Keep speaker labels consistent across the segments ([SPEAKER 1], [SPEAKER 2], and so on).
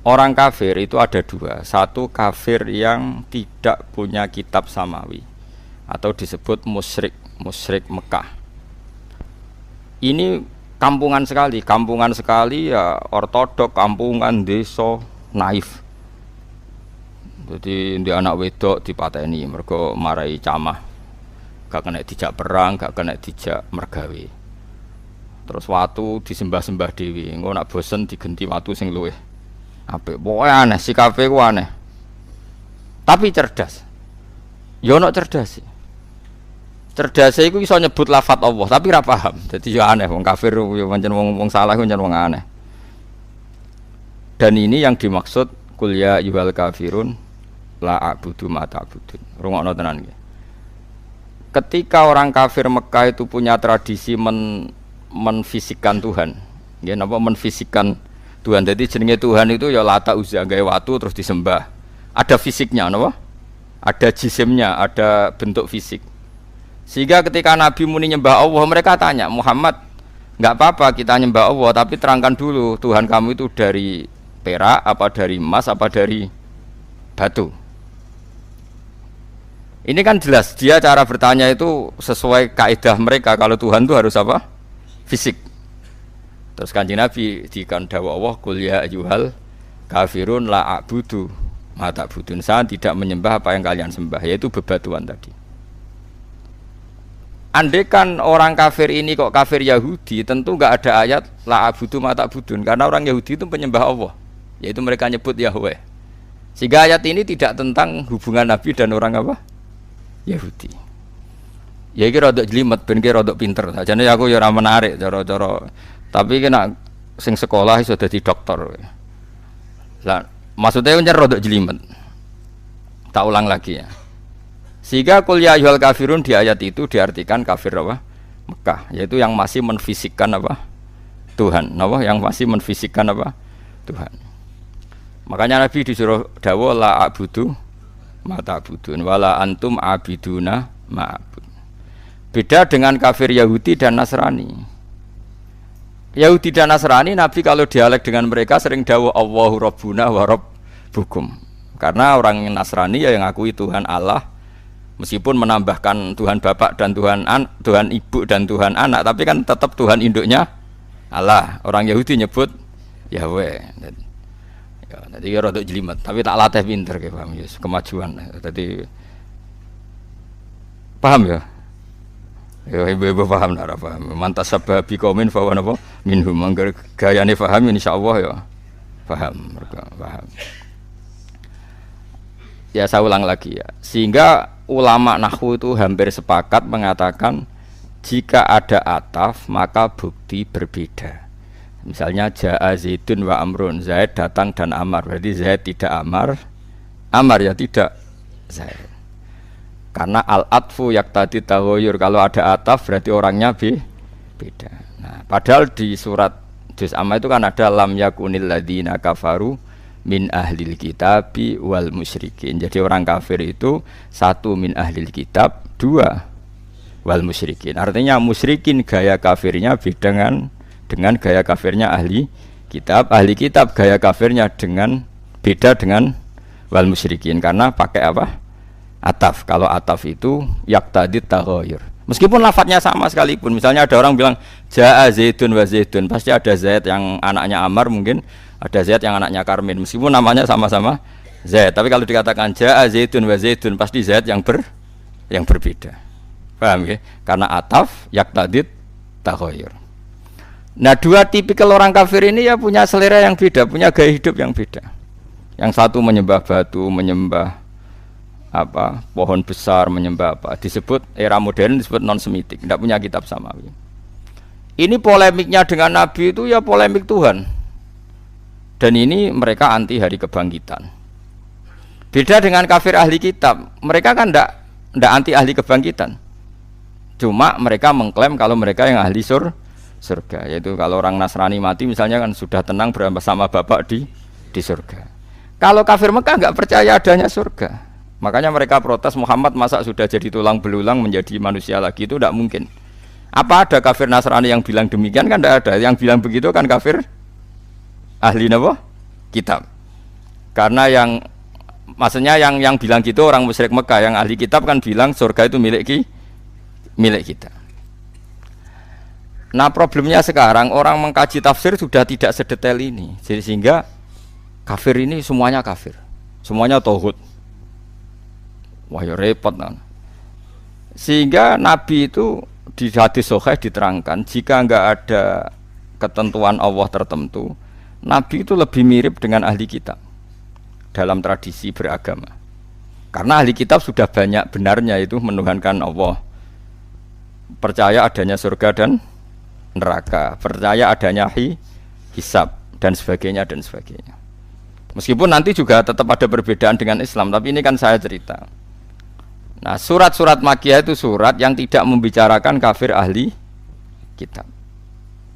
[SPEAKER 1] Orang kafir itu ada dua. Satu kafir yang tidak punya kitab samawi atau disebut musyrik, musyrik Mekah. Ini kampungan sekali ya, ortodok, kampungan, desa, naif. Jadi di anak wedok dipateni mergo marai camah. Gak kena dijak perang, gak kena dijak mergawe. Terus watu disembah-sembah dewi. Engko nak bosen digenti watu sing luwih apik. Pokoke aneh, sikape ku aneh. Tapi cerdas. Yo ono cerdas. Cerdas iku iso nyebut lafat Allah, tapi ora paham. Dadi yo aneh wong kafir yo pancen wong salah pancen wong aneh. Dan ini yang dimaksud qul ya ayyuhal kafirun la a'budu ma ta'budun. Rungokno tenan iki. Ketika orang kafir Mekah itu punya tradisi menfisikkan Tuhan. Nggih napa menfisikkan Tuhan. Jadi jenenge Tuhan itu ya Lata Uzza gawe watu terus disembah. Ada fisiknya napa? Ada jisimnya, ada bentuk fisik. Sehingga ketika Nabi muni nyembah Allah, mereka tanya, "Muhammad, enggak apa-apa kita nyembah Allah, tapi terangkan dulu Tuhan kamu itu dari perak apa dari emas apa dari batu?" Ini kan jelas dia cara bertanya itu sesuai kaidah mereka kalau Tuhan itu harus apa? Fisik. Terus Kanjeng Nabi dikandhawa Allah qul ya ayyuhal kafirun la a'budu ma ta'budun. Saya tidak menyembah apa yang kalian sembah, yaitu bebatuan tadi. Andaikan orang kafir ini kok kafir Yahudi, tentu enggak ada ayat la a'budu ma ta'budun karena orang Yahudi itu penyembah Allah, yaitu mereka nyebut Yahweh. Sehingga ayat ini tidak tentang hubungan Nabi dan orang apa? Yahudi. Ya iki rada jelimet ben ki rada pinter. Sajane aku ya ora menarik cara-cara. Tapi kena sing sekolah iso dadi dokter. Lah, maksudnya kan rada jelimet. Tak ulang lagi ya. Sehingga qul ya ayyuhal kafirun di ayat itu diartikan kafir apa? Mekah, yaitu yang masih menfisikkan apa? Tuhan. Napa? Yang masih menfisikkan apa? Tuhan. Makanya Nabi disuruh dawuh la a'budu ma ta'budun wala antum abiduna ma'bud. Beda dengan kafir Yahudi dan Nasrani. Yahudi dan Nasrani Nabi kalau dialek dengan mereka sering dawuh Allahu Rabbuna wa Rabbukum. Karena orang Nasrani ya yang ngakui Tuhan Allah, meskipun menambahkan Tuhan Bapak dan Tuhan Ibu dan Tuhan Anak, tapi kan tetap Tuhan induknya Allah. Orang Yahudi nyebut Yahweh. Ya, tadi ya rada jelimet, tapi tak latih pinter ke paham ya, kemajuan. Tadi paham ya? Ya ibu-ibu paham ora paham. Mantas sababi qaumin fa wa napa minhum mangger gayane paham insyaallah ya. Paham, mereka paham. Ya saya ulang lagi ya. Sehingga ulama nahwu itu hampir sepakat mengatakan jika ada ataf maka bukti berbeda. Misalnya Ja'a Zaidun wa Amrun, Zaid datang dan Amar, berarti Zaid tidak Amar, Amar ya tidak Zaid. Karena al-atfu yaktadi taghayyur, kalau ada ataf berarti orangnya beda. Nah, padahal di surat Juz Amma itu kan ada lam yakunil ladzina kafaru min ahlil kitabi wal musyrikin. Jadi orang kafir itu satu min ahlil kitab, dua wal musyrikin. Artinya musyrikin gaya kafirnya beda dengan gaya kafirnya ahli kitab gaya kafirnya beda dengan wal musyrikin karena pakai apa? Ataf. Kalau ataf itu yaktadi taghayyur. Meskipun lafadznya sama sekalipun, misalnya ada orang bilang Ja'a Zaidun wa Zaidun, pasti ada Zaid yang anaknya Amar, mungkin ada Zaid yang anaknya Karmin, meskipun namanya sama-sama Zaid. Tapi kalau dikatakan Ja'a Zaidun wa Zaidun, pasti Zaid yang berbeda. Paham ya? Karena ataf yaktadi taghayyur. Nah, dua tipikal orang kafir ini ya punya selera yang beda, punya gaya hidup yang beda. Yang satu menyembah batu, menyembah apa pohon besar, menyembah apa, disebut era modern disebut non semitik, tidak punya kitab samawi. Ini polemiknya dengan Nabi itu ya polemik Tuhan, dan ini mereka anti hari kebangkitan. Beda dengan kafir ahli kitab, mereka kan tidak anti ahli kebangkitan, cuma mereka mengklaim kalau mereka yang ahli surga, yaitu kalau orang Nasrani mati misalnya kan sudah tenang bersama Bapak di surga. Kalau kafir Mekah nggak percaya adanya surga. Makanya mereka protes, Muhammad masa sudah jadi tulang belulang menjadi manusia lagi, itu tidak mungkin. Apa ada kafir Nasrani yang bilang demikian? Kan tidak ada. Yang bilang begitu kan kafir ahli apa? Kitab. Karena yang maksudnya yang bilang gitu orang musyrik Mekah, yang ahli kitab kan bilang surga itu milik kita. Nah problemnya sekarang orang mengkaji tafsir sudah tidak sedetail ini, jadi sehingga kafir ini semuanya kafir, semuanya tauhid. Wah ya repot kan. Sehingga Nabi itu di hadis sahih diterangkan jika enggak ada ketentuan Allah tertentu, Nabi itu lebih mirip dengan ahli kitab dalam tradisi beragama. Karena ahli kitab sudah banyak benarnya itu menuhankan Allah, percaya adanya surga dan neraka, percaya adanya hisab dan sebagainya dan sebagainya. Meskipun nanti juga tetap ada perbedaan dengan Islam, tapi ini kan saya cerita. Nah, surat-surat Makkiyah itu surat yang tidak membicarakan kafir ahli kitab.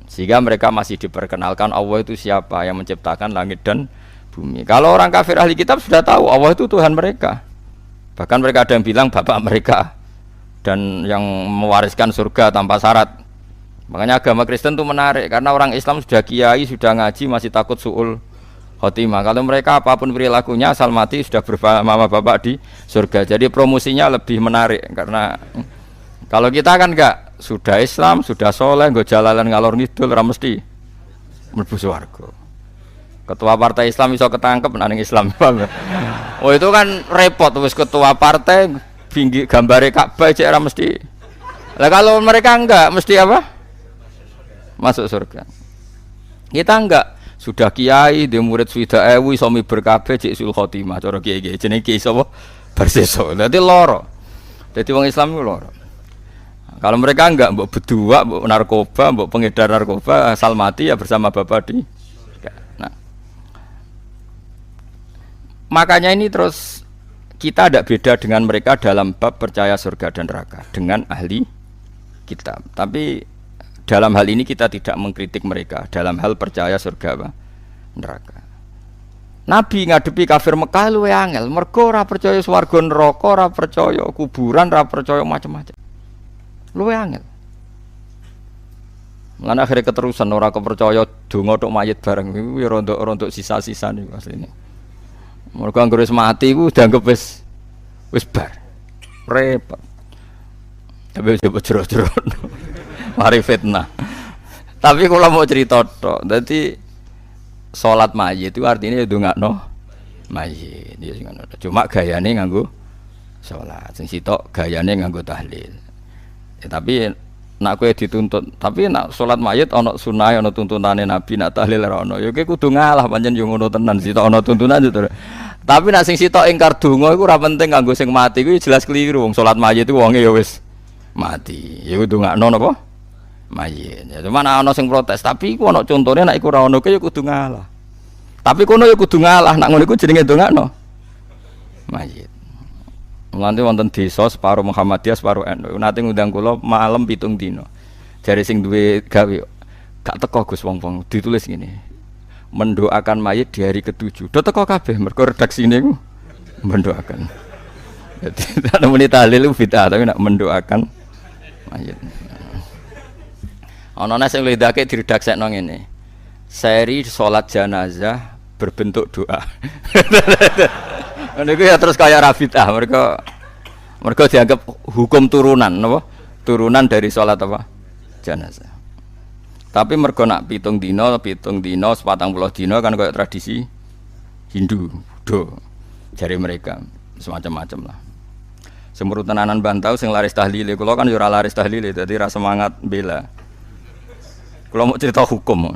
[SPEAKER 1] Sehingga mereka masih diperkenalkan Allah itu siapa yang menciptakan langit dan bumi. Kalau orang kafir ahli kitab sudah tahu Allah itu Tuhan mereka. Bahkan mereka ada yang bilang bapak mereka dan yang mewariskan surga tanpa syarat. Makanya agama Kristen itu menarik karena orang Islam sudah kiai, sudah ngaji masih takut su'ul khotimah. Kalau mereka apapun perilakunya asal mati sudah bersama bapak di surga. Jadi promosinya lebih menarik karena kalau kita kan enggak, sudah Islam, sudah soleh, enggak jalalan ngalor ngidul ora mesti mlebu swarga. Ketua partai Islam iso ketangkep nang Islam. Oh itu kan repot wis ketua partai pinggir gambare Ka'bah cek ora mesti. Lah kalau mereka enggak mesti apa? Masuk surga. Kita enggak, sudah kiai dia murid swida ewu iso miber kabeh cek sul khotimah cara kiai-kiai jenenge kiai sapa berseso. Dadi loro. Dadi wong Islam iku loro. Kalau mereka enggak mbok bedua, mbok narkoba, mbok pengedar narkoba asal mati ya bersama bapak di. Nah. Makanya ini terus kita tidak beda dengan mereka dalam bab percaya surga dan neraka dengan ahli kitab. Tapi dalam hal ini kita tidak mengkritik mereka dalam hal percaya surga neraka. Nabi ngadepi kafir Mekah luwe angel, mergo ora percaya swarga neraka, ora percaya kuburan, ora percaya macam-macam. Luwe angel. Lan akhire keterusan ora kepercaya donga tok mayit bareng iku ya rontok sisa-sisa niku asline. Mergo anggere wis mati iku dianggep wis bar. Repot. Tapi coba jero-jero. Mari fitnah. Tapi kalau mau cerita tok, dadi salat mayit itu artinya ndongakno mayit. Ya sing ngono. Cuma gayane nganggo salat, sing sitok gayane nganggo tahlil. Ya, tapi nak kowe dituntut, tapi nak salat mayit ana sunah ana tuntunane Nabi, nak tahlil ora ana. Ya kowe kudu ngalah pancen yo ngono tenan, sitok ana tuntunan itu. Tapi nak sing sitok ingkar donga iku ora penting kanggo sing mati iku jelas keliru. Wong salat mayit iku wonge ya wis mati. Ya kudu ngakno napa? Mayit. Ya cuman ana sing protes, tapi iku ana contone nek iku ora ono ya kudu ngalah. Tapi kono ya kudu ngalah, nak ngono iku jenenge ndongakno mayit. Nanti wonten desa separuh Muhammadiyah separuh NU. Nanti ngundang kula malam 7 dina. Jare sing duwe gawe gak teko Gus wong-wong ditulis ngene. Mendoakan mayit di hari ke-7. Do teko kabeh mergo redaksine ku mendoakan. Jadi tak muni tahlil bid'ah tapi nak mendoakan mayit. Ana sing ledake diredaksekno ngene. Seri salat jenazah berbentuk doa. Niku ya terus kaya rabidah mereka dianggap hukum turunan napa? Turunan dari salat apa? Jenazah. Tapi mergo nak 7 dina, 40 dina kan kaya tradisi Hindu, do. Jari mereka semacam-macam lah. Semurut tenanan bantau sing laris tahlile, kula kan yo ora laris tahlile, dadi ra semangat bela. Kula mau cerita hukum.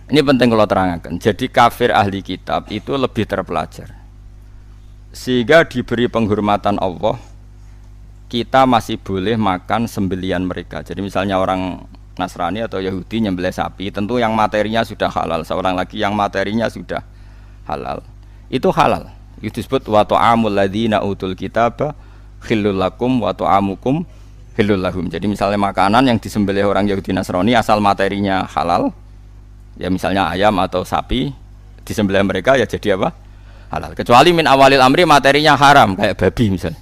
[SPEAKER 1] Ini penting kalau terangkan. Jadi kafir ahli kitab itu lebih terpelajar. Sehingga diberi penghormatan Allah, kita masih boleh makan sembelian mereka. Jadi misalnya orang Nasrani atau Yahudi nyembelih sapi, tentu yang materinya sudah halal. Seorang lagi yang materinya sudah halal, itu halal. Itu disebut wa ta'amul ladzina utul kitaba khillul lakum wa ta'amukum khillul lahum. Jadi misalnya makanan yang disembelih orang Yahudi Nasrani asal materinya halal, ya misalnya ayam atau sapi disembelih mereka ya jadi apa? Halal. Kecuali min awalil amri materinya haram kayak babi misalnya.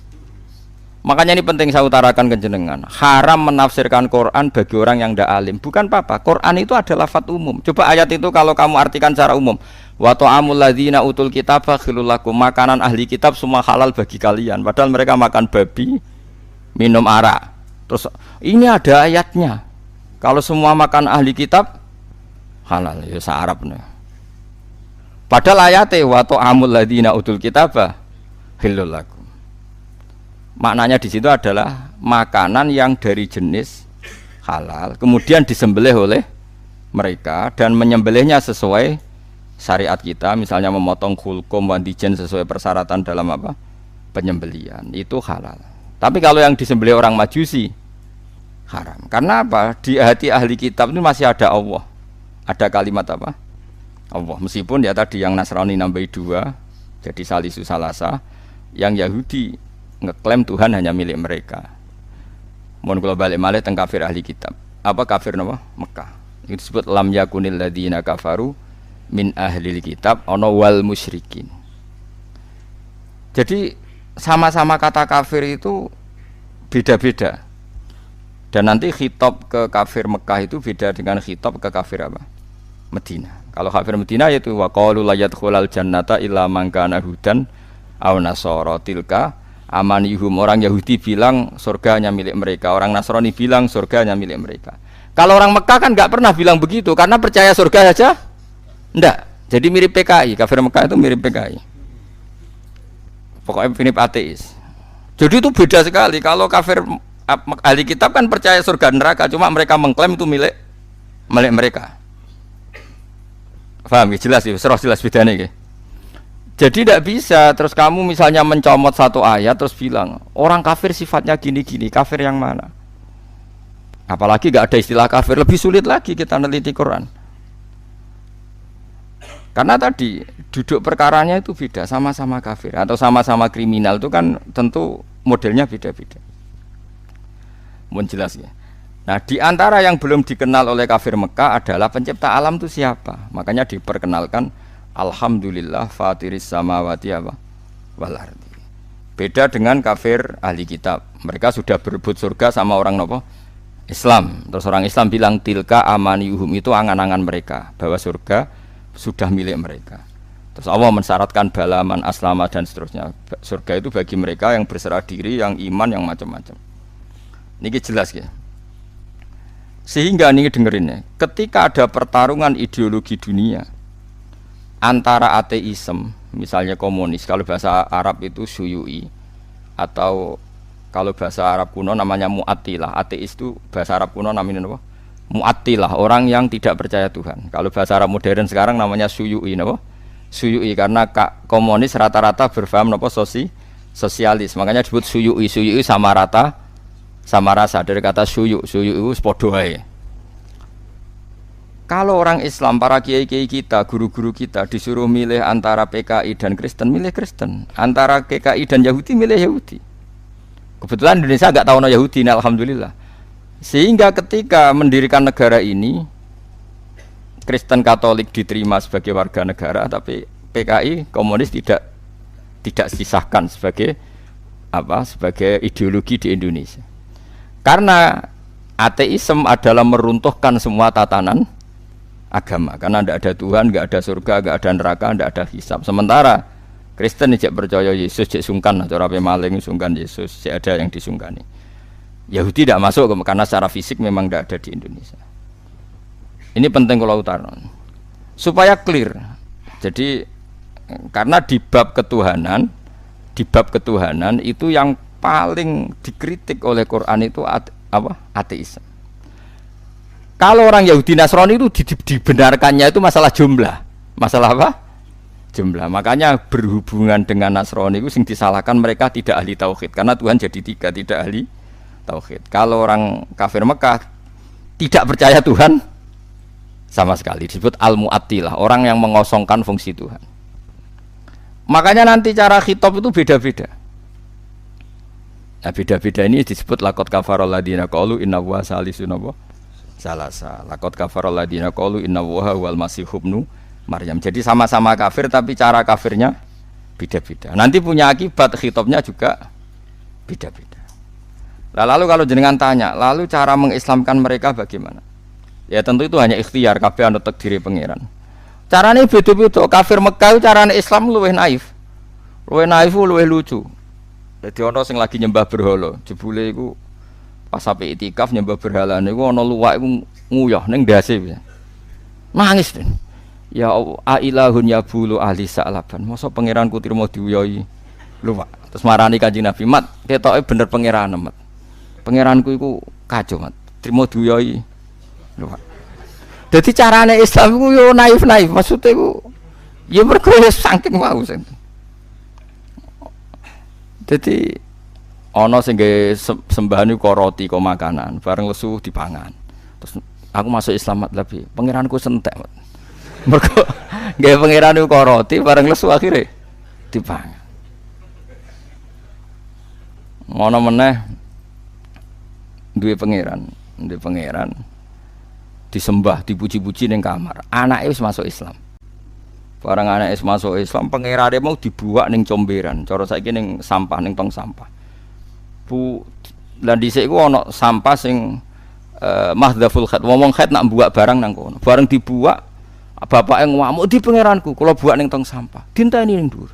[SPEAKER 1] Makanya ini penting saya utarakan ke jenengan. Haram menafsirkan Quran bagi orang yang tidak alim. Bukan apa-apa. Quran itu adalah lafaz umum. Coba ayat itu kalau kamu artikan secara umum. Wa ta'amul ladzina utul kitaba khilul lakum. Makanan ahli kitab semua halal bagi kalian. Padahal mereka makan babi, minum arak. Terus ini ada ayatnya. Kalau semua makan ahli kitab halal ya Arab nih. Padahal ayatnya wa ta'amul ladzina utul kitaba khilul lakum. Maknanya di situ adalah makanan yang dari jenis halal, kemudian disembelih oleh mereka dan menyembelihnya sesuai syariat kita, misalnya memotong khulqum wandijen sesuai persyaratan dalam apa? Penyembelihan, itu halal. Tapi kalau yang disembelih orang Majusi haram. Karena apa? Di hati ahli kitab itu masih ada Allah. Ada kalimat apa? Allah. Meskipun ya tadi yang Nasrani nambahi 2 jadi salisu salasa, yang Yahudi ngeklaim Tuhan hanya milik mereka. Mohon kalau balik malih teng kafir ahli kitab. Apa kafir napa? Mekah. Itu disebut lam yakunil ladzina kafaru min ahlil kitab ana wal musyrikin. Jadi sama-sama kata kafir itu beda-beda. Dan nanti khitab ke kafir Mekah itu beda dengan khitab ke kafir apa? Madinah. Kalau kafir Madinah yaitu wa qalu la yadkhulal jannata illa man kana hudan aw nasara tilka amanihum. Orang Yahudi bilang surganya milik mereka, orang Nasrani bilang surganya milik mereka. Kalau orang Mekah kan nggak pernah bilang begitu karena percaya surga saja enggak. Jadi mirip PKI, kafir Mekah itu mirip PKI. Pokoknya mirip ateis. Jadi itu beda sekali. Kalau kafir ahli kitab kan percaya surga neraka, cuma mereka mengklaim itu milik mereka. Paham ya? Jelas ya, jelas bedanya ya. Jadi tidak bisa terus kamu misalnya mencomot satu ayat terus bilang orang kafir sifatnya gini-gini, kafir yang mana? Apalagi nggak ada istilah kafir, lebih sulit lagi kita meneliti Quran. Karena tadi duduk perkaranya itu beda, sama-sama kafir atau sama-sama kriminal itu kan tentu modelnya beda-beda. Mohon jelas ya. Nah di antara yang belum dikenal oleh kafir Mekah adalah pencipta alam itu siapa? Makanya diperkenalkan alhamdulillah fatiris samawati wal ardi. Beda dengan kafir ahli kitab. Mereka sudah berebut surga sama orang nopo? Islam. Terus orang Islam bilang tilka amaniyuhum, itu angan-angan mereka bahwa surga sudah milik mereka. Terus Allah mensyaratkan balaman aslama dan seterusnya. Surga itu bagi mereka yang berserah diri, yang iman, yang macam-macam. Ini jelas ya. Sehingga ini dengerin ya, ketika ada pertarungan ideologi dunia antara ateisme, misalnya komunis, kalau bahasa Arab itu syuyu'i, atau kalau bahasa Arab kuno namanya mu'attilah. Ateis itu bahasa Arab kuno namanya apa? Mu'attilah, orang yang tidak percaya Tuhan. Kalau bahasa Arab modern sekarang namanya syuyu'i, apa? Syuyu'i, karena komunis rata-rata berfaham apa? Sosialis. Makanya disebut syuyu'i. Syuyu'i sama rata, sama rasa, dari kata syuyu. Syuyu'i sepodo wae. Kalau orang Islam, para kiai-kiai kita, guru-guru kita disuruh milih antara PKI dan Kristen, milih Kristen. Antara PKI dan Yahudi, milih Yahudi. Kebetulan Indonesia nggak tahu no Yahudi, alhamdulillah. Sehingga ketika mendirikan negara ini, Kristen Katolik diterima sebagai warga negara, tapi PKI komunis tidak disahkan sebagai apa? Sebagai ideologi di Indonesia. Karena ateisme adalah meruntuhkan semua tatanan agama, karena tidak ada Tuhan, tidak ada surga, tidak ada neraka, tidak ada hisab. Sementara Kristen tidak percaya Yesus, cek sungkan, atau rapi maling sungkan Yesus, cek ada yang disungkani. Yahudi tidak masuk karena secara fisik memang tidak ada di Indonesia. Ini penting kalau utara supaya clear. Jadi karena di bab ketuhanan itu yang paling dikritik oleh Quran itu ateisme. Kalau orang Yahudi Nasrani itu dibenarkannya itu masalah jumlah. Masalah apa? Jumlah. Makanya berhubungan dengan Nasrani itu sing disalahkan mereka tidak ahli tauhid. Karena Tuhan jadi 3, tidak ahli tauhid. Kalau orang kafir Mekah tidak percaya Tuhan sama sekali, disebut al-mu'attilah, orang yang mengosongkan fungsi Tuhan. Makanya nanti cara khitab itu beda-beda. Nah beda-beda ini disebut laqad kafarul ladzina qalu inna huwa salisun salasa. Laqad kafarul ladzina qalu inna huwa wal masihub ibnu Maryam. Jadi sama-sama kafir tapi cara kafirnya beda-beda. Nanti punya akibat khitabnya juga beda-beda. Nah, lalu kalau jenengan tanya, lalu cara mengislamkan mereka bagaimana? Ya tentu itu hanya ikhtiar, kabeh anut takdire pangeran. Carane beda-beda. Kafir Mekah carane Islam luwih naif. Luwih naif luwih lucu. Dadi ana sing lagi nyembah berhala, jebule iku pas sampai itikaf nyembah berhala niku ana luwak iku nguyah ning ndase. Nangis den. Ya ailahun ya bulu ahli sa'laban. Masa pangeranku trimo diuyohi luwak. Terus marani Kanjeng Nabi, "Mat, ketoke bener pangeran, Mat. Pangeranku iku kacau, Mat. Trimo diuyohi luwak." Jadi carane Islam iku yo naif-naif, maksudnya iku ya mergo saking mau sen. Jadi ana sing gawe sembahan iku roti kok makanan, bareng lesu dipangan. Terus aku masuk Islam lebih, pangeranku sentek. Mergo gawe pangeran iku roti bareng lesu akhire dipangan. Ngono meneh duwe pangeran disembah, dipuji-puji ning kamar. Anake wis masuk Islam. Barang anake wis masuk Islam, pangerane mau dibuak ning comberan. Cara saiki ning sampah, ning tong sampah. Lan dhisik iku ana sampah sing mahdhaful khat. Wong khat nak buak barang nang kono. Bareng dibuak, bapake ngamuk di pangeranku, kula buak ning tong sampah. Dinteni ning dhuwur.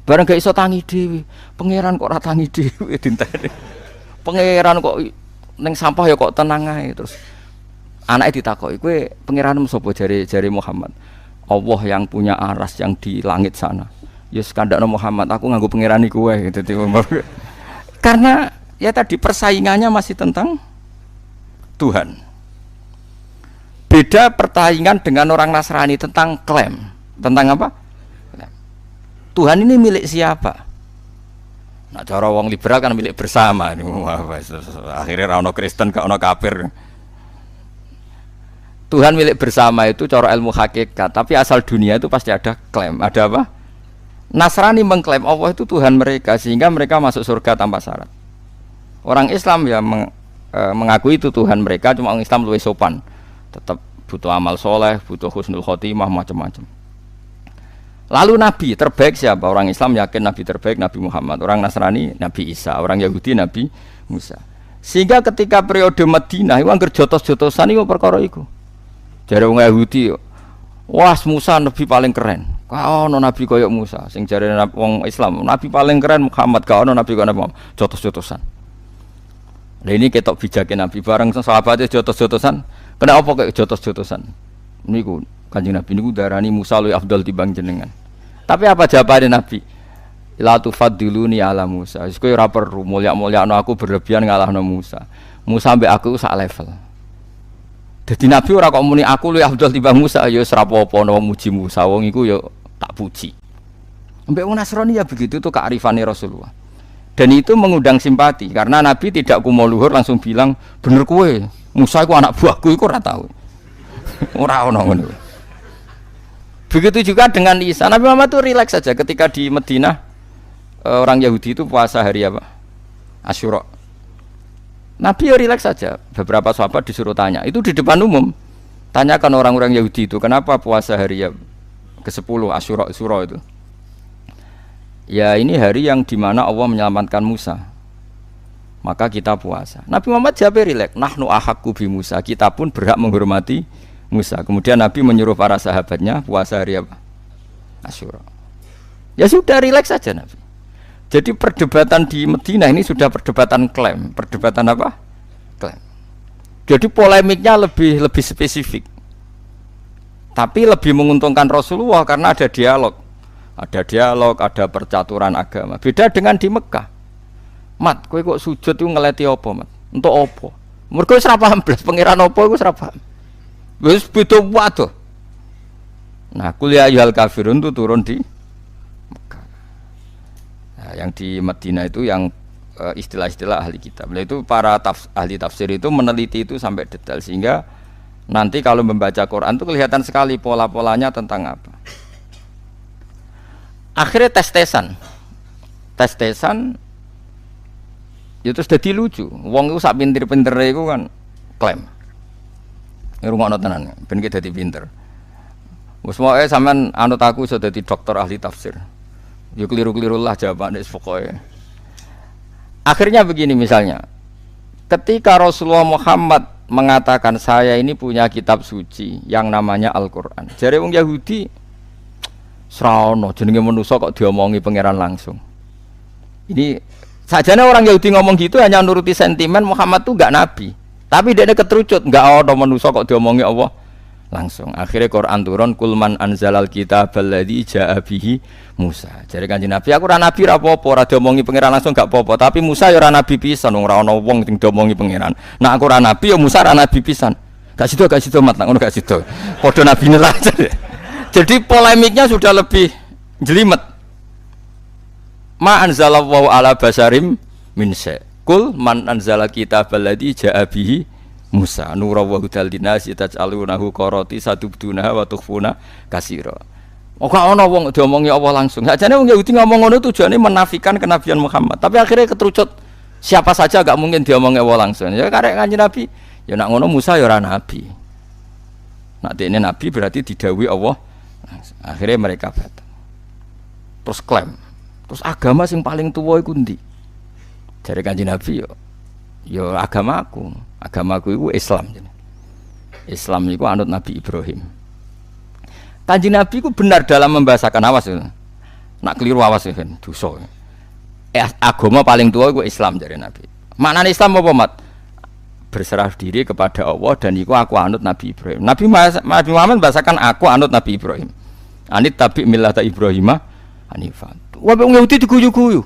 [SPEAKER 1] Bareng gak iso tangi dhewe. Pangeran kok ora tangi dhewe dinteni. Pangeran kok ning sampah ya kok tenang ae. Terus anake ditakoki, "Kowe pangeranmu sapa?" jare Muhammad. "Allah yang punya aras yang di langit sana." Ya skandakno Muhammad, aku nganggo pangeran iku wae gitu. Karena ya tadi persaingannya masih tentang Tuhan. Beda persaingan dengan orang Nasrani tentang klaim. Tentang apa? Tuhan ini milik siapa? Nah, cara wong liberal kan milik bersama. Akhirnya ra ono Kristen, gak ono kafir. Tuhan milik bersama itu cara ilmu hakikat, tapi asal dunia itu pasti ada klaim. Ada apa? Nasrani mengklaim Allah itu Tuhan mereka sehingga mereka masuk surga tanpa syarat. Orang Islam ya mengakui itu Tuhan mereka, cuma orang Islam lebih sopan. Tetap butuh amal soleh, butuh husnul khotimah, macam-macam. Lalu Nabi terbaik siapa? Orang Islam yakin Nabi terbaik Nabi Muhammad. Orang Nasrani Nabi Isa. Orang Yahudi Nabi Musa. Sehingga ketika periode Madinah itu anggar jotos-jotosan itu perkara itu. Jare wong Yahudi, wah Musa nabi paling keren. Kau ono nabi koyok Musa. Sing jare wong Islam, nabi paling keren Muhammad. Kau ono nabi koyok Muhammad. Jotos-jotosan. Nah ini ketok bijaknya nabi bareng sahabatnya jotos-jotosan. Kena apa kayak jotos-jotosan? Niku Kanjeng Nabi niku darani Musa luwih afdal timbang jenengan. Tapi apa jawabane Nabi? La tufaddiluni ala Musa. Wis kowe ora perlu mulya-mulyakno aku berlebihan ngalahno Musa. Musa mbek aku sak level. Dadi Nabi ora kok muni aku luwih afdal timbang Musa, ya wis ora apa-apa no muji Musa, wong iku ya tak puji. Mbek wong Nasrani ya begitu tuh kearifane Rasulullah. Dan itu mengundang simpati karena Nabi tidak kumo luhur langsung bilang bener kowe, Musa iku anak buahku iku ora tau. Ora ono ngono. Begitu juga dengan Isa. Nabi Muhammad itu rileks saja ketika di Madinah orang Yahudi itu puasa hari apa? Asyura. Nabi ya rileks saja. Beberapa sahabat disuruh tanya. Itu di depan umum. Tanyakan orang-orang Yahudi itu kenapa puasa hari ya ke-10 Asyura itu. Ya ini hari yang dimana Allah menyelamatkan Musa. Maka kita puasa. Nabi Muhammad jawab rileks. Nahnu ahaqqu bi Musa. Kita pun berhak menghormati Musa. Kemudian Nabi menyuruh para sahabatnya puasa hari apa? Asyura. Ya sudah rileks saja Nabi. Jadi perdebatan di Madinah ini sudah perdebatan klaim. Perdebatan apa? Klaim. Jadi polemiknya lebih spesifik. Tapi lebih menguntungkan Rasulullah karena ada dialog. Ada dialog, ada percaturan agama. Beda dengan di Mekah. Mat, kowe kok sujud itu ngeleti apa, Mat? Untuk apa? Mergo wis ora paham blas pangeran apa iku wis ora paham. Wis beda waduh. Nah, kuliah ayyuhal kafirun itu turun di Mekah. Nah, yang di Madinah itu yang istilah-istilah ahli kitab. Nah, itu para ahli tafsir itu meneliti itu sampai detail sehingga nanti kalau membaca Quran itu kelihatan sekali pola-polanya tentang apa. Akhirnya tes-tesan itu jadi lucu. Wong itu sak pinter-pintere iku kan klaim. Ngrungokno tenan, ben ki dadi pinter. Wes moe sampean anut aku iso dadi dokter ahli tafsir. Ya keliru-keliru lah jawabane pokoke. Akhirnya begini misalnya. Ketika Rasulullah Muhammad mengatakan saya ini punya kitab suci yang namanya Al-Qur'an. Jare wong Yahudi sraono jenenge manusa kok diomongi pangeran langsung. Ini sajane orang Yahudi ngomong gitu hanya nuruti sentimen Muhammad tuh enggak nabi. Tapi dia keterucut enggak ada manusa kok diomongi Allah langsung. Akhirnya Quran turun kulman anzalal kitabal ladzi jaa bihi Musa. Jadi Kanjeng Nabi aku ora nabi ra apa-apa, ora diomongi pangeran langsung gak apa-apa, tapi Musa ya ora nabi pisan, ora ana wong sing diomongi pangeran. Nah aku ora nabi ya Musa ora nabi pisan. Gak sido mat ngono gak sido. Padha nabi nerah. Jadi polemiknya sudah lebih jelimet. Ma anzalallahu ala basarim min sa. Kul man anzala kitabal ladzi jaa bihi Musa nura wa hudal dinasi taj'alunahu qarati sadubdunaha wa tukhfuna katsira. Ora ana wong diomongi Allah langsung. Sakjane wong Yahudi ngomong ngono tujuane menafikan kenabian Muhammad. Tapi akhirnya keterucut siapa saja gak mungkin diomongi Allah langsung. Ya karek Kanjeng Nabi, ya nak ngono Musa ya ora nabi. Nak dene nabi berarti didhawuhi Allah. Akhirnya mereka batal. Terus klaim. Terus agama sing paling tuwa iku ndi? Jare Kanjeng Nabi yo agamaku itu Islam. Islam itu anut Nabi Ibrahim. Kanjeng Nabi itu benar dalam membahasakan, awas ya. Nak keliru awas ya kan, dosa. Agama paling tua itu Islam dari Nabi. Maknanya Islam apa mat? Berserah diri kepada Allah dan itu aku anut Nabi Ibrahim. Nabi Muhammad membahasakan aku anut Nabi Ibrahim. Anit tabi millata Ibrahimah hanifan. Wah wong Yahudi diguyu-guyu.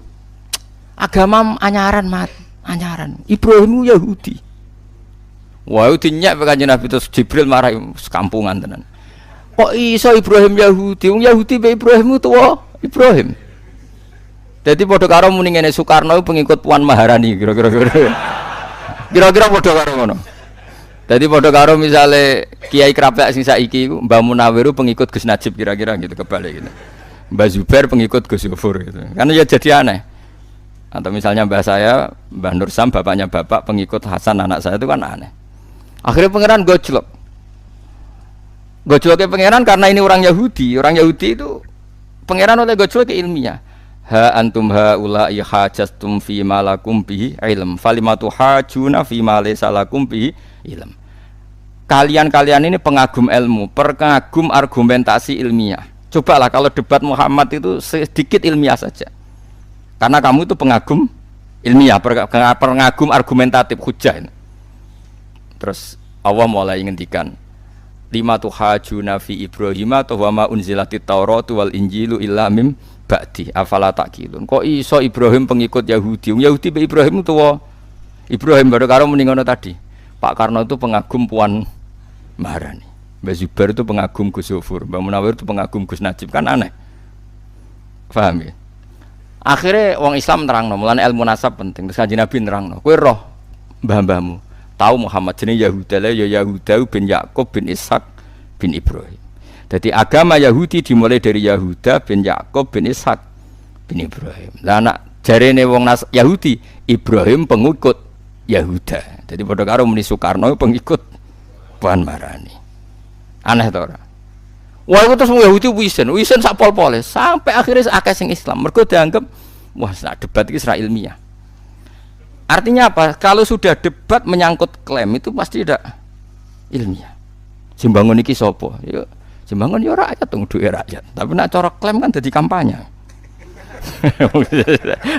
[SPEAKER 1] Agama anyaran mat, anyaran. Ibrahim Yahudi. Wah itu nyak Kanjeng Nabi terus Jibril marah sekampungan tenan. Kok iso Ibrahim Yahudi? Wong Yahudi be Ibrahim itu Ibrahim. Jadi padha karo muni ngene Soekarno pengikut Puan Maharani kira-kira. Kira-kira padha karo ngono. Jadi padha karo misale Kiai Krapek sing saiki iku Mbah Munawir pengikut Gus Najib kira-kira gitu kebalik gitu. Mbah Zubair pengikut Gus Yofur gitu. Karena ya jadi aneh. Atau misalnya mbah saya, Mbah Nur Sam bapaknya bapak pengikut Hasan anak saya itu kan aneh. Akhirnya pangeran gojlok. Gojloknya pangeran karena ini orang Yahudi. Orang Yahudi itu pangeran oleh gojlok ke ilmiah. Ha antum haula'i hajastum fi ma lakum bihi ilm. Falimatu hajuna fi ma laysa lakum bihi ilm. Kalian-kalian ini pengagum ilmu, pengagum argumentasi ilmiah. Cobalah kalau debat Muhammad itu sedikit ilmiah saja. Karena kamu itu pengagum ilmiah, pengagum argumentatif hujjah. Terus Allah mulai ngendikan lima tuhajuna fi Ibrahim atau wa ma unzilatit Tauratu wal Injilu illa mim ba'di afala taqilun. Kok iso Ibrahim pengikut Yahudi? Yahudi be Ibrahim tuwa. Ibrahim baru karo muni ngono tadi. Pak Karno itu pengagum Puan Maharani. Mbak Zubair itu pengagum Gus Yofur, Mbak Munawir itu pengagum Gus Najib, kan aneh. Paham ya? Akhirnya wong Islam nerangno, mulane ilmu nasab penting. Terus Kanjeng Nabi nerangno, kowe roh mbah-mbahmu tahu Muhammad jenenge Yahuda ya Yahuda bin Yakub bin Ishak bin Ibrahim. Jadi agama Yahudi dimulai dari Yahuda bin Yakub bin Ishak bin Ibrahim. Lah anak jarene wong Yahudi Ibrahim pengikut Yahuda. Jadi padha karo muni Soekarno pengikut Puan Maharani. Aneh to ora? Wah itu terus Yahudi wisen sak pol-pole sampai akhirnya akeh sing Islam. Mergo dianggap wah debat iki ora ilmiah. Artinya apa? Kalau sudah debat menyangkut klaim itu pasti tidak ilmiah. Simbangun iki sapa? Ya simbangun ya rakyat dong, duwe rakyat. Tapi nak cara klaim kan dadi kampanye.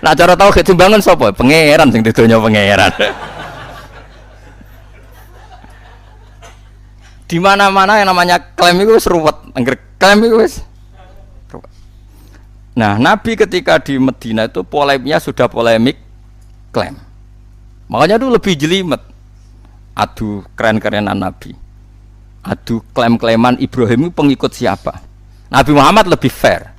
[SPEAKER 1] Nak cara tauhid simbangun sapa? Pangeran sing didonya pangeran. Di mana-mana yang namanya klaim itu wis ruwet, angger klaim itu wis ruwet. Nah, Nabi ketika di Madinah itu polemiknya sudah polemik klaim. Makanya itu lebih jelimet. Adu keren-kerenan Nabi. Adu klaim-klaiman Ibrahim itu pengikut siapa? Nabi Muhammad lebih fair.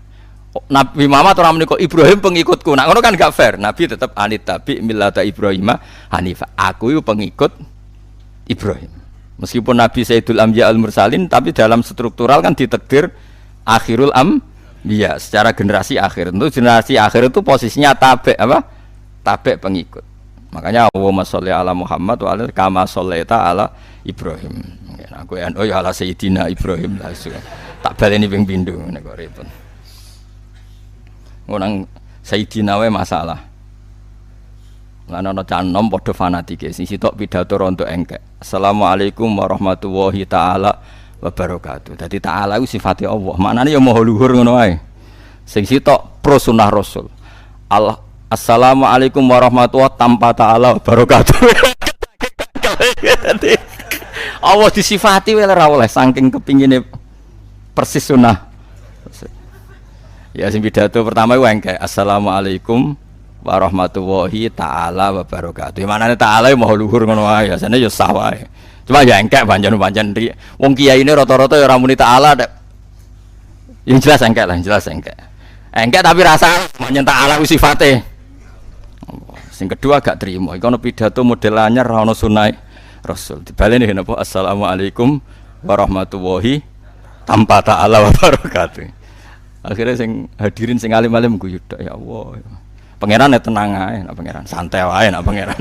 [SPEAKER 1] Nabi Muhammad orang menikah Ibrahim pengikutku. Nah, itu kan gak fair. Nabi tetap anit tabi millata Ibrahimah hanifah. Aku itu pengikut Ibrahim. Meskipun Nabi Sayyidul Anbiya al-Mursalin, tapi dalam struktural kan ditakdir akhirul anbiya, secara generasi akhir. Tentu generasi akhir itu posisinya tabe apa? Tabe pengikut. Makanya Allahumma sholli ala Muhammad wa ala kama shollaita ala Ibrahim. Aku ya ala Sayyidina Ibrahim lah. Tak baleni ping pindho nek kok repot. Nang Sayyidina wae masalah. Lan ana canom padha fanatike sing sitok pidato rontok engkek. Assalamualaikum warahmatullahi taala wabarakatuh. Dadi taala iku sifate Allah. Maknane ya maha luhur ngono wae. Sing sitok pro sunah Rasul. Allah Assalamualaikum warahmatullahi tanpa taala wabarakatuh. Allah disifati wae ora oleh saking kepingine persis sunah. Ya sing pidato pertama iku engkek. Assalamualaikum warahmatullahi taala wabarakatuh. Manane taala maha luhur ngono wae, asane ya sah wae. Cuma ya engkek pancen wong kiai ini rata-rata ya ora muni taala nek. Yang jelas engkek lah, jelas engkek. Engkek tapi rasa manyen taala ku sifate. Sing kedua gak trimo, iku ana pidato model anyar ora ana sunah Rasul. Dibaleni napa assalamualaikum warahmatullahi tanpa taala wabarakatuh. Akhirnya sing hadirin sing alim-alim guyu ya Allah. Pangeran ya tenang ae, nak pangeran santai wae nak pangeran.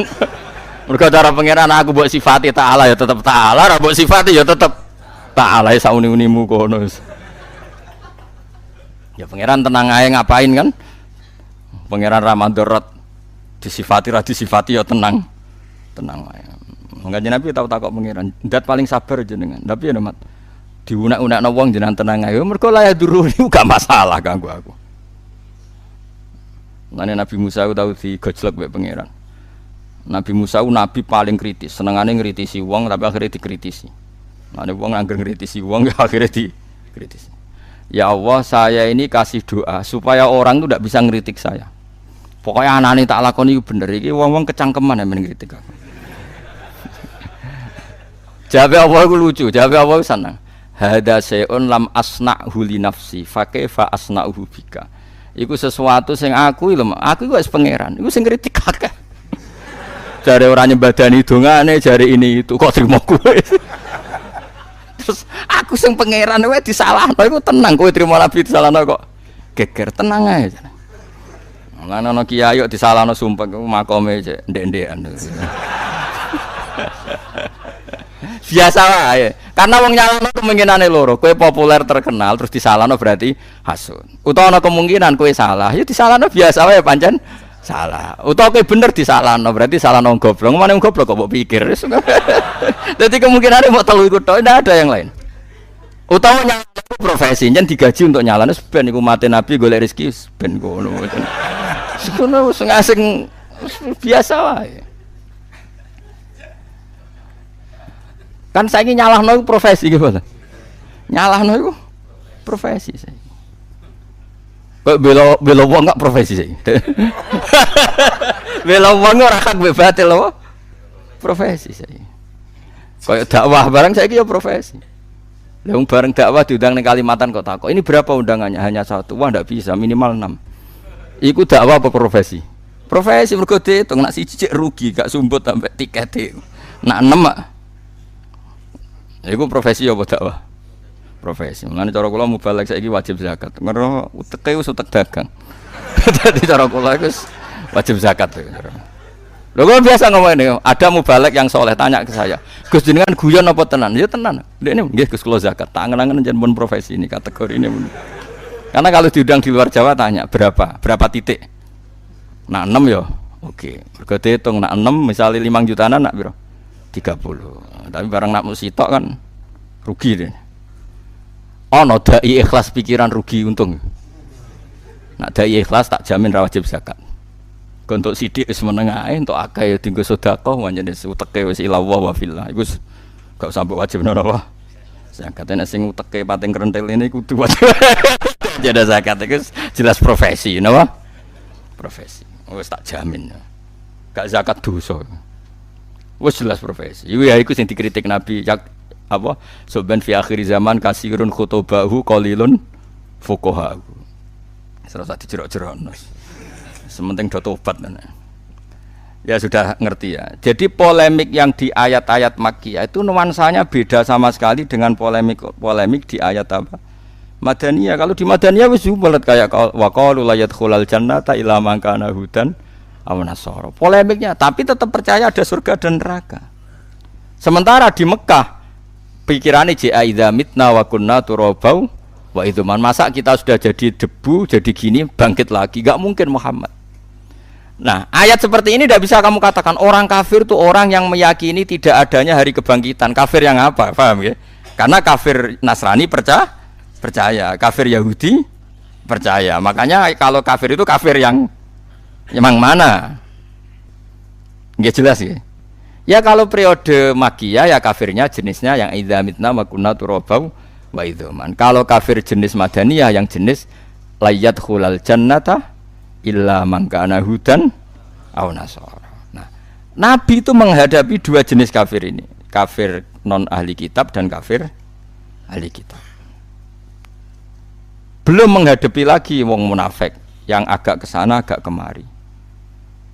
[SPEAKER 1] Mergo cara pangeran aku mbok sifati taala ya tetep taala, ora mbok sifati ya tetep taala ya sauni-unimu kono. Ya pangeran tenang ae ngapain kan? Pangeran Ramadan disifati ra disifati ya tenang. Tenang wae. Mangga Nabi tau takok pangeran, ndat paling sabar jenengan. Tapi ya Mat diunak-unakno wong jenengan tenang ae. Mergo la ya duru gak masalah kanggo aku. Mane Nabi Musa tau digojlok mek pangeran. Nabi Musa nabi paling kritis, senengane ngritisi wong tapi akhirnya dikritisi. Mane wong anggere ngritisi wong akhirnya dikritisi. Ya Allah, saya ini kasih doa supaya orang itu tidak bisa ngritik saya. Pokoknya anane tak lakoni bener iki wong-wong kecangkeman men ngritik aku. Jawabe Allah iku lucu, jawabe Allah seneng. Hada sayun lam asna'hu li nafsi fa kaifa asna'uhu bika. Iku sesuatu sing aku wis pangeran. Iku sing kritik akeh. Jare ora nyembadani dongane, jare ini itu kok trimo kowe. Terus aku sing pangeran wae disalahno iku tenang kowe trimo nabi disalahno kok geger tenang ae. Lan ana kiai kok disalahno sumpah makome cek ndek-ndekan. Biasa wae. Karena wong nyalano kemungkinane loro, kowe populer terkenal terus disalahno berarti hasud. Utawa ana kemungkinan kowe salah, ya disalahno biasa wae pancen salah. Utawa kowe bener disalahno berarti salahno goblok. Mane wong goblok kok mbok pikir. Dadi kemungkinane mok telu iku tok, ndak ada yang lain. Utawa nyalano profesi yen digaji untuk nyalano ben iku mate nabi golek rezeki ben ngono. Sekono sing asing biasa wae. Kan saiki nyalahno iku profesi gitu. Nyalahno iku profesi saya. Kok bela wong enggak profesi saya. Bela wong ora hak batil apa? Profesi saya. Kayak dakwah barang saiki ya profesi. Lah wong bareng dakwah diundang ning Kalimantan kok takok, "Ini berapa undangannya?" Hanya 1. Wah ndak bisa, minimal 6. Iku dakwah apa profesi? Profesi mergo diitung nak siji rugi gak sumbut sampai tiket. Nak 6 iku profesi apa dakwah? Profesi. Mulane cara kula mubalek saiki wajib zakat. Ngono uteke wis utek dagang. Dadi cara kula iku wajib zakat. Lho kok biasa ngomongin, ada mubalek yang soleh tanya ke saya, "Gus jenengan guyon apa tenan?" Ya tenan. Ndekne nggih Gus kula zakat. Tak angen-angen njen pun profesi ini kategori ini. Karena kalau diundang di luar Jawa tanya berapa titik. Nak 6 ya. Oke. Mergo diitung nak 6 misalnya 5 jutaan nak piro? 30. Tapi barang nak musitok kan rugi deh. Ono dai ikhlas pikiran rugi untung. Nak dai ikhlas tak jamin ra wajib zakat. Untuk sidik wis menengah untuk akeh ya dienggo sedekah manjane uteke wis ilawah wa fillah. Iku gak sampe wajib napa. Zakat nek sing uteke pating krentel ini kudu wajib. Jadi zakat iku jelas profesi napa? Profesi. Wis tak jamin. Gak zakat dosa. Wes jelas profesi. Iku ya iku sing dikritik Nabi apa? Soben fi akhir zaman kasirun khutubahu qalilun fuqaha. Serasa dijerok-jerokno. Sementing do tobat. Ya sudah ngerti ya. Jadi polemik yang di ayat-ayat Makkiyah itu nuansanya beda sama sekali dengan polemik di ayat apa? Madaniyah. Kalau di Madaniyah wis bulet kayak wa qalu la yadkhulul jannata illa man kana hudan aw nasara. Polemiknya, tapi tetap percaya ada surga dan neraka. Sementara di Mekah pikirannya ja'a idza mitna wa kunna turabau wa idzuman, masa kita sudah jadi debu, jadi gini bangkit lagi, enggak mungkin Muhammad. Nah, ayat seperti ini tidak bisa kamu katakan orang kafir itu orang yang meyakini tidak adanya hari kebangkitan. Kafir yang apa? Paham ya? Karena kafir Nasrani percaya, kafir Yahudi percaya. Makanya kalau kafir itu kafir yang mana? Nggak jelas ya. Ya kalau periode Makkiyah ya kafirnya jenisnya yang idza mitna wa kunna turabau wa idzaman. Kalau kafir jenis Madaniyah yang jenis layat khulal jannata illa man kana hudan aw nasara. Nah, Nabi itu menghadapi dua jenis kafir ini, kafir non ahli kitab dan kafir ahli kitab. Belum menghadapi lagi wong munafik yang agak kesana agak kemari.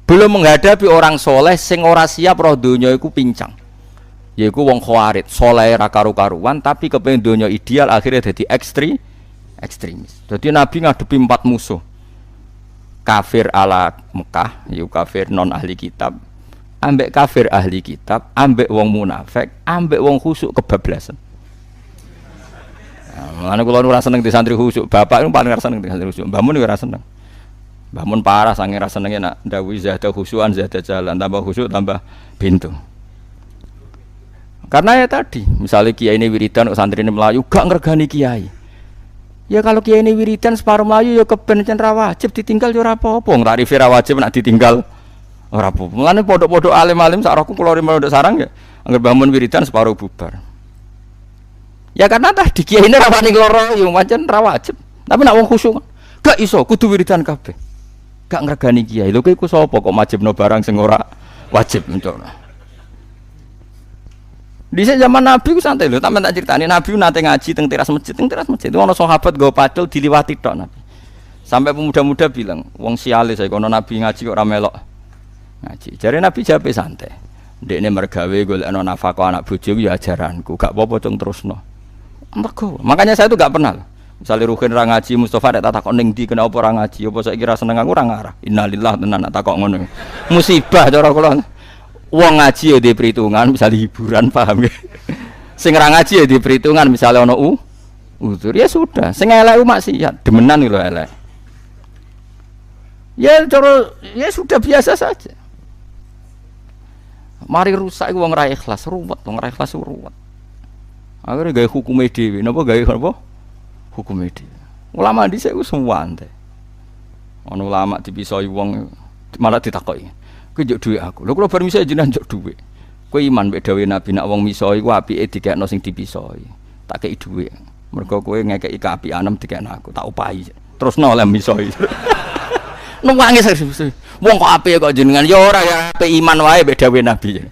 [SPEAKER 1] Belum menghadapi orang soleh sing ora siap roh donya iku pincang. Yaiku wong khawarit, soleh ra karu-karuan tapi kepengin donya ideal akhirnya jadi ekstremis. Jadi Nabi ngadepi 4 musuh. Kafir ala Mekah, yaiku kafir non ahli kitab, ambek kafir ahli kitab, ambek wong munafik, ambek wong khusuk kebablasan. Mulane kula ora seneng di santri khusuk, bapak itu paling ora seneng di santri khusuk. Mbahmun ora seneng. Mbahmun parah sange ora senenge nak dawuh zada khusuan zada jalan, tambah khusuk tambah pintu. Karena ya tadi, misalnya kiai ini wiridan santri ini melayu gak ngergani kiai. Ya kalau kiai ini wiridan separuh Melayu ya keben cenra wajib ditinggal ya ora apa-apa. Tarife ra wajib nak ditinggal ora apa-apa. Mulane pondok-pondok alim-alim sak rohku kula pondok sarang ya anggere bangun wiridan separuh bubar. Ya karena tadi kiai ini ra wani loro ya pancen ra wajib. Tapi nak wong khusyuk gak iso kudu wiridan kabeh. Gak ngregani kiai. Lho kowe iku sapa kok majibno barang sing ora wajib entuk. Di zaman Nabi ku santai lho, tak ceritani Nabi nate ngaji teng teras masjid. Itu ana sahabat nggo padel diliwati tok Nabi. Sampai pemuda-muda bilang, wong siale saya kono Nabi ngaji kok ora melok ngaji. Jare Nabi jape santai. Ndekne mergawe golekno nafkah anak bojo ya ajaranku, gak apa-apa cung terusno. Mergo, makanya saya tuh gak pernah. Misalnya Ruhin ra ngaji, Mustafa tak takok ning ndi kenapa ora ngaji, apa saiki ra seneng aku ora ngarah. Innalillah tenan tak takok ngono. Musibah cara kula. Wong ngaji ya di perhitungan, misalnya hiburan paham ya. Sing ora ngaji ya di perhitungan, misalnya ono uzur ya sudah. Sing elek maksiat, demenan lho elek. Ya cara ya sudah biasa saja. Mari rusak wong ra ikhlas, ruwet, wong ra ikhlas ruwet. Akhire gawe hukume dhewe, napa gawe apa? Hukume dhewe. Ulama dhisik ku suwante. Ono ulama dipisoi wong malah ditakoki. Kowe njuk dhuwit aku. Lho kula bar misoi jenengan njuk dhuwit. Kowe iman mek dawuh Nabi nak wong misoi ku apike dikekno sing dipisoi. Tak kei dhuwit. Mergo kowe ngekeki kaapianem dikekno aku, tak upahi. Terusno oleh misoi. Nangis wong kok apike kok jenengan ya ora ya apik iman wae mek dawuh Nabi.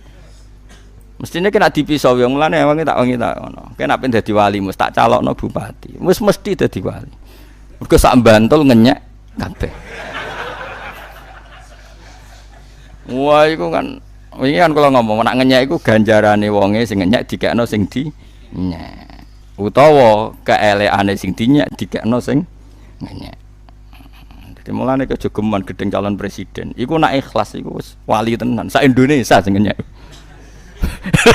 [SPEAKER 1] Mestine kena dipisoi wong mulane wong tak wengi tak ngono. Kena pen dadi wali mesti tak calokno bupati. Wis mesti dadi wali. Mergo sak Bantul ngenyek kabeh. Wah, iku kan wingi kan kula ngomong nek ngenyek iku ganjarane wonge sing ngenyek dikekno sing dinyek. Utawa keelekane sing dinyek dikekno sing ngenyek. Dadi mulane kejogeman gedeng calon presiden. Iku nek ikhlas iku wis wali tenan. Sak Indonesia sing ngenyek.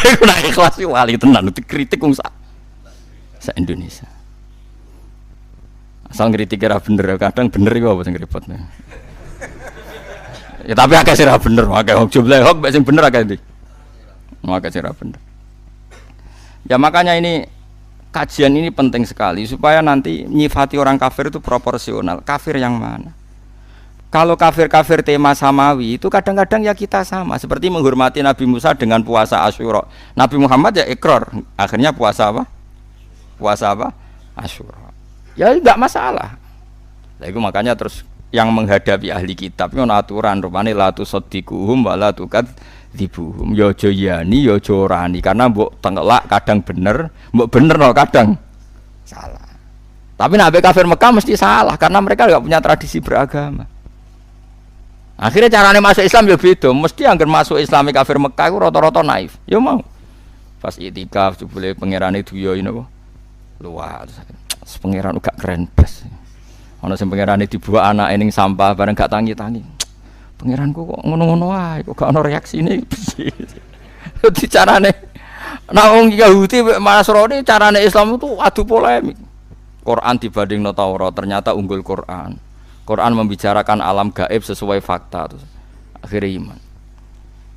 [SPEAKER 1] Iku nek ikhlas iku wali tenan dikritik wong sak Indonesia. Asal ngritik ora bener, kadang bener iku apa sing repotne. Ya tapi akeh sira bener, akeh jumlah hok mek sing bener akeh ndi. Akeh sira bener. Ya makanya ini kajian ini penting sekali supaya nanti nyifati orang kafir itu proporsional. Kafir yang mana? Kalau kafir-kafir tema samawi itu kadang-kadang ya kita sama, seperti menghormati Nabi Musa dengan puasa Asyura. Nabi Muhammad ya ikrar, akhirnya puasa apa? Puasa apa? Asyura. Ya enggak masalah. Nah, itu makanya terus yang menghadapi ahli kitab itu aturan rupane la tusaddiquhum wa la tukadzibuhum. Ya aja yani ya aja orani karena mbok tengelak kadang bener, mbok bener no kadang salah. Tapi nek kafir Mekah mesti salah karena mereka enggak punya tradisi beragama. Akhirnya carane masuk Islam ya beda, mesti anggar masuk Islami kafir Mekah itu rata-rata naif. Ya mau. Pas itikaf jebule pangerane duya ini apa? Luas. Pangeran uga keren blas. Ana sing pangerane dibuak anake ning sampah bareng gak tangi-tangi. Pangeranku kok ngono-ngono wae, kok gak ana reaksine piye. Dadi carane nek wong Yahudi mek Nasrani carane Islam itu adu polemik. Quran dibandingno Taurat ternyata unggul Quran. Quran membicarakan alam gaib sesuai fakta. akhirnya iman.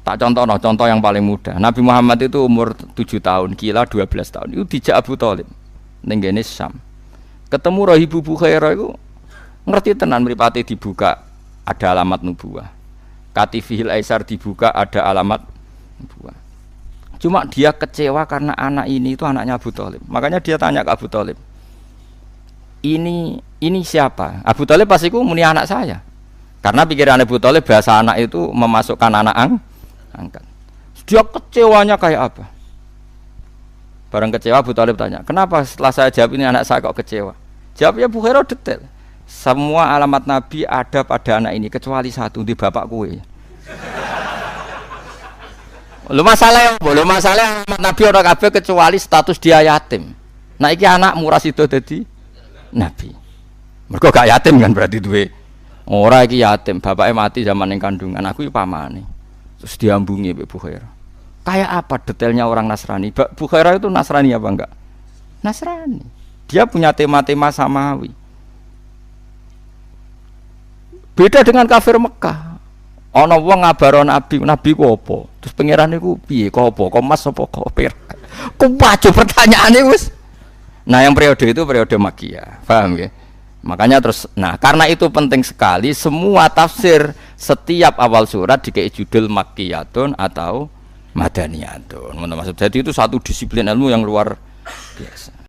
[SPEAKER 1] Tak contoh yang paling mudah. Nabi Muhammad itu umur 7 tahun, Kila 12 tahun. Itu dijak Abu Thalib ning gene Syam. Ketemu Rahibu Bukhairah itu ngerti tenan mripate dibuka ada alamat nubuwah. Katifihil Aisar dibuka ada alamat nubuwah. Cuma dia kecewa karena anak ini itu anaknya Abu Thalib. Makanya dia tanya ke Abu Thalib, ini siapa? Abu Thalib pasti ku muni anak saya. Karena pikiran Abu Thalib bahasa anak itu memasukkan anak angkat. Dia kecewanya kayak apa? Barang kecewa Abu Thalib tanya, kenapa setelah saya jawab ini anak saya kok kecewa? Jawabnya Bukhairah detail. Semua alamat Nabi ada pada anak ini kecuali satu, di bapak kue. Lu masalah alamat Nabi orang kabeh kecuali status dia yatim. Nah iki anak murah sido dadi Nabi. Mergo gak yatim kan berarti duwe. Ora iki yatim, bapaknya mati zaman ning kandungan, aku iki pamane. Terus diambungi Mbak Bukhairah. Kayak apa detailnya orang Nasrani? Bukhairah itu Nasrani apa enggak? Nasrani. Dia punya tema-tema samawi. Beda dengan kafir Mekah. Ana wong ngabaro Nabi ku apa? Terus pangeran niku piye? Kok apa? Kok mas apa kok perak? Ku pacu pertanyaane wis. Nah, yang periode itu periode Makkiyah. Paham ya? Makanya terus karena itu penting sekali semua tafsir setiap awal surat dikei judul Makkiyatun atau Madaniyatun. Maksud jadi itu satu disiplin ilmu yang luar biasa.